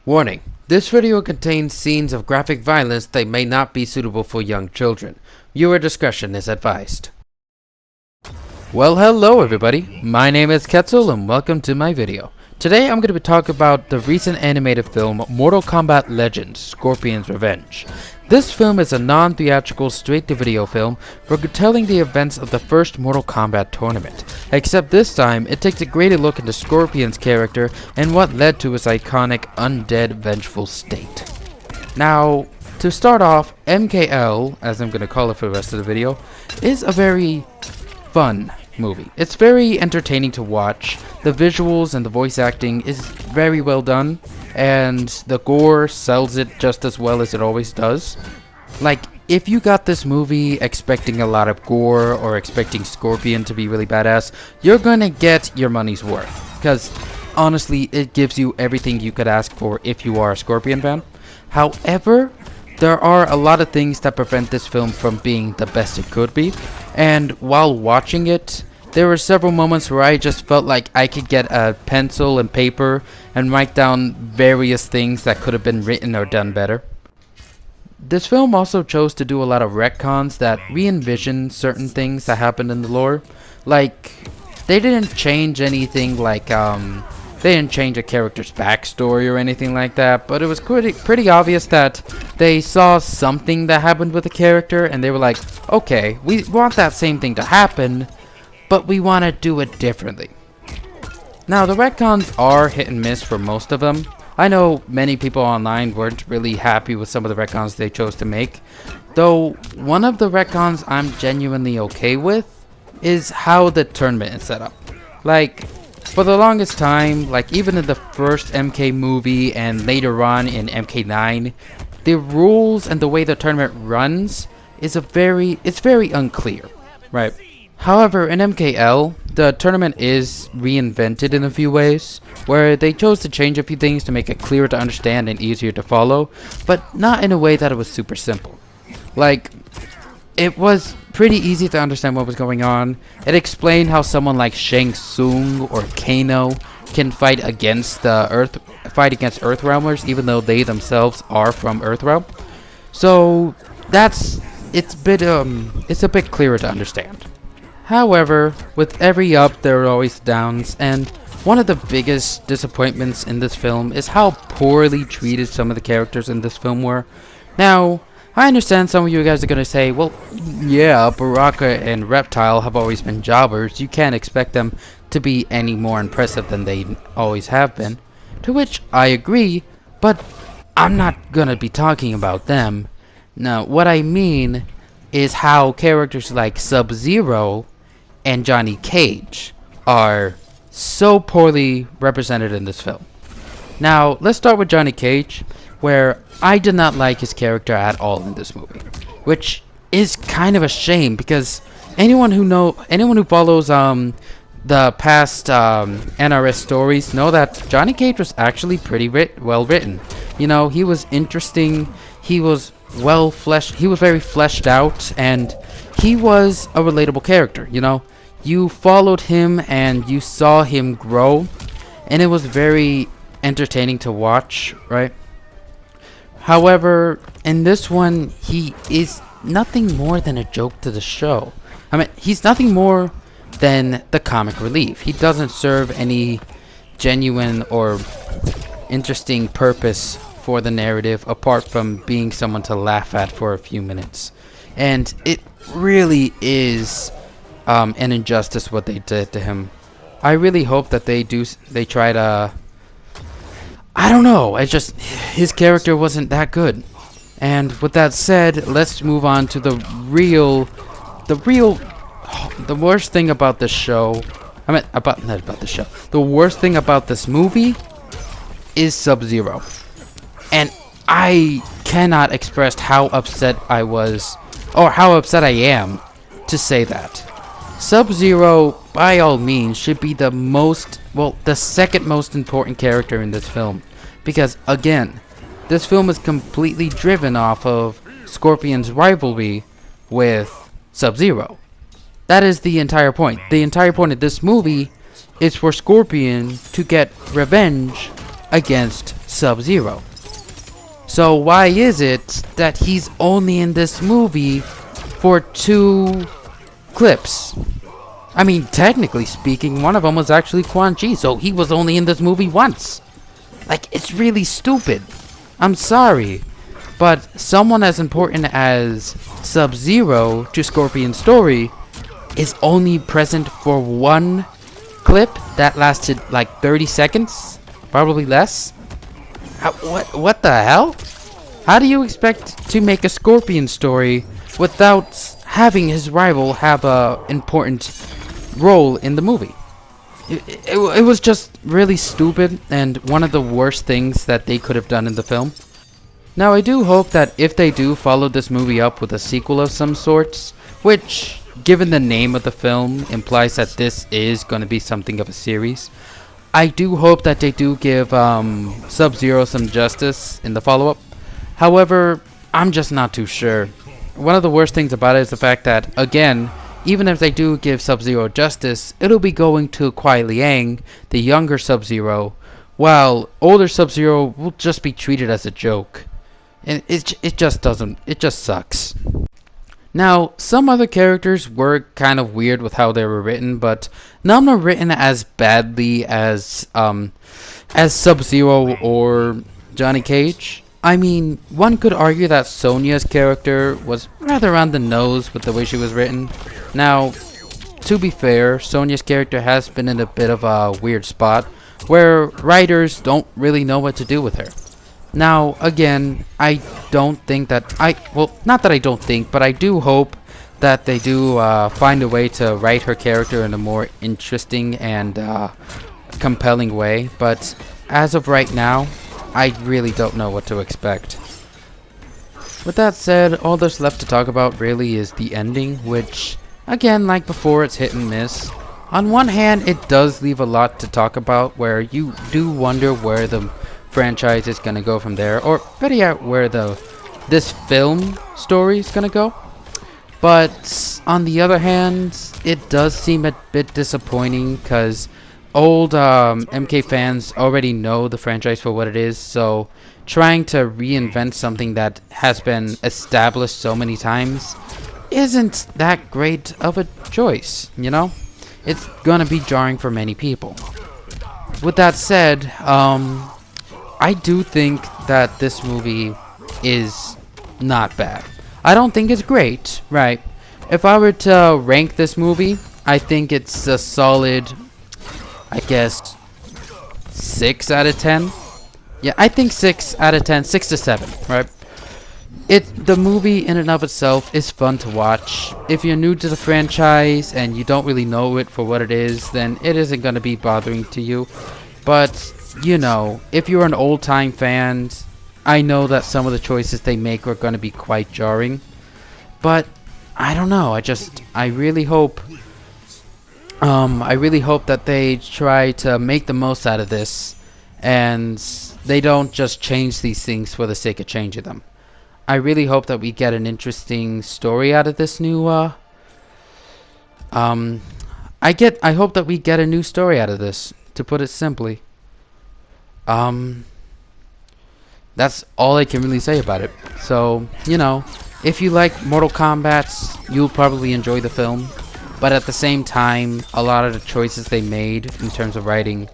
Warning: this video contains scenes of graphic violence that may not be suitable for young children. Viewer discretion is advised. Well, hello everybody, my name is Ketzel and welcome to my video. Today I'm going to be talking about the recent animated film Mortal Kombat Legends: Scorpion's Revenge. This film is a non-theatrical straight-to-video film retelling the events of the first Mortal Kombat tournament, except this time it takes a greater look into Scorpion's character and what led to his iconic undead vengeful state. Now, to start off, MKL, as I'm going to call it for the rest of the video, is a very fun movie. It's very entertaining to watch. The visuals and the voice acting is very well done, and the gore sells it just as well as it always does. Like, if you got this movie expecting a lot of gore or expecting Scorpion to be really badass, you're gonna get your money's worth, because honestly it gives you everything you could ask for if you are a Scorpion fan. However, there are a lot of things that prevent this film from being the best it could be, and while watching it, there were several moments where I just felt like I could get a pencil and paper and write down various things that could have been written or done better. This film also chose to do a lot of retcons that re-envision certain things that happened in the lore. Like, they didn't change anything like, they didn't change a character's backstory or anything like that, but it was pretty obvious that they saw something that happened with the character and they were like, okay, we want that same thing to happen, but we want to do it differently. Now, the retcons are hit and miss for most of them. I know many people online weren't really happy with some of the retcons they chose to make, though one of the retcons I'm genuinely okay with is how the tournament is set up. Like, for the longest time, like even in the first MK movie and later on in MK9, the rules and the way the tournament runs is it's very unclear, right? However, in MKL, the tournament is reinvented in a few ways, where they chose to change a few things to make it clearer to understand and easier to follow, but not in a way that it was super simple. Like, it was pretty easy to understand what was going on. It explained how someone like Shang Tsung or Kano can fight against Earthrealmers, even though they themselves are from Earthrealm. So it's a bit clearer to understand. However, with every up there are always downs, and one of the biggest disappointments in this film is how poorly treated some of the characters in this film were. Now, I understand some of you guys are gonna say, well, yeah, Baraka and Reptile have always been jobbers, you can't expect them to be any more impressive than they always have been. To which I agree, but I'm not gonna be talking about them. Now, what I mean is how characters like SubZero and Johnny Cage are so poorly represented in this film. Now, let's start with Johnny Cage, where I did not like his character at all in this movie, which is kind of a shame because anyone who follows the past NRS stories know that Johnny Cage was actually pretty well written. You know, he was interesting, he was very fleshed out, and he was a relatable character. You know, you followed him and you saw him grow, and it was very entertaining to watch, right? However, in this one, he is nothing more than a joke to the show. I mean, he's nothing more than the comic relief. He doesn't serve any genuine or interesting purpose for the narrative apart from being someone to laugh at for a few minutes. And it really is an injustice what they did to him. I really hope that they try to, I don't know, it's just his character wasn't that good. And with that said, let's move on to the worst thing about this show. The worst thing about this movie is SubZero. And I cannot express how upset I was, or how upset I am to say that. SubZero, by all means, should be the second most important character in this film. Because, again, this film is completely driven off of Scorpion's rivalry with SubZero. That is the entire point. The entire point of this movie is for Scorpion to get revenge against SubZero. So why is it that he's only in this movie for 2 clips? I mean, technically speaking, one of them was actually Quan Chi, so he was only in this movie once. Like, it's really stupid. I'm sorry, but someone as important as SubZero to Scorpion's story is only present for 1 clip that lasted like 30 seconds, probably less. What the hell? How do you expect to make a Scorpion story without having his rival have a important role in the movie? It was just really stupid and one of the worst things that they could have done in the film. Now I do hope that if they do follow this movie up with a sequel of some sorts, which given the name of the film implies that this is going to be something of a series, I do hope that they do give SubZero some justice in the follow-up. However, I'm just not too sure. One of the worst things about it is the fact that, again, even if they do give SubZero justice, it'll be going to Kuai Liang, the younger SubZero, while older SubZero will just be treated as a joke. And it just sucks. Now, some other characters were kind of weird with how they were written, but none were written as badly as SubZero or Johnny Cage. I mean, one could argue that Sonya's character was rather on the nose with the way she was written. Now, to be fair, Sonya's character has been in a bit of a weird spot where writers don't really know what to do with her. Now, again, I don't think that not that I don't think, but I do hope that they do find a way to write her character in a more interesting and compelling way. But as of right now, I really don't know what to expect. With that said, all there's left to talk about really is the ending, which, again, like before, it's hit and miss. On one hand, it does leave a lot to talk about, where you do wonder where the franchise is going to go from there, or better yet, where this film story is going to go. But on the other hand, it does seem a bit disappointing, because old MK fans already know the franchise for what it is, so trying to reinvent something that has been established so many times isn't that great of a choice, you know? It's gonna be jarring for many people. With that said, I do think that this movie is not bad. I don't think it's great, right? If I were to rank this movie, I think it's a solid, I guess, 6 out of 10. Yeah, I think 6 out of 10, 6 to 7, right? The movie in and of itself is fun to watch. If you're new to the franchise and you don't really know it for what it is, then it isn't going to be bothering to you. But, you know, if you're an old-time fan, I know that some of the choices they make are going to be quite jarring. But, I don't know, I really hope that they try to make the most out of this, and they don't just change these things for the sake of changing them. I really hope that we get an interesting story out of this new, I hope that we get a new story out of this, to put it simply. That's all I can really say about it. So, you know, if you like Mortal Kombat, you'll probably enjoy the film. But at the same time, a lot of the choices they made in terms of writing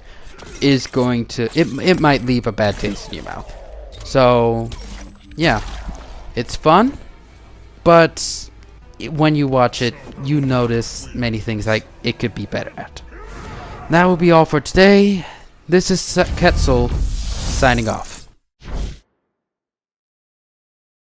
is going to... It might leave a bad taste in your mouth. So, yeah. It's fun, but when you watch it, you notice many things like it could be better at. That will be all for today. This is Ketzel, signing off.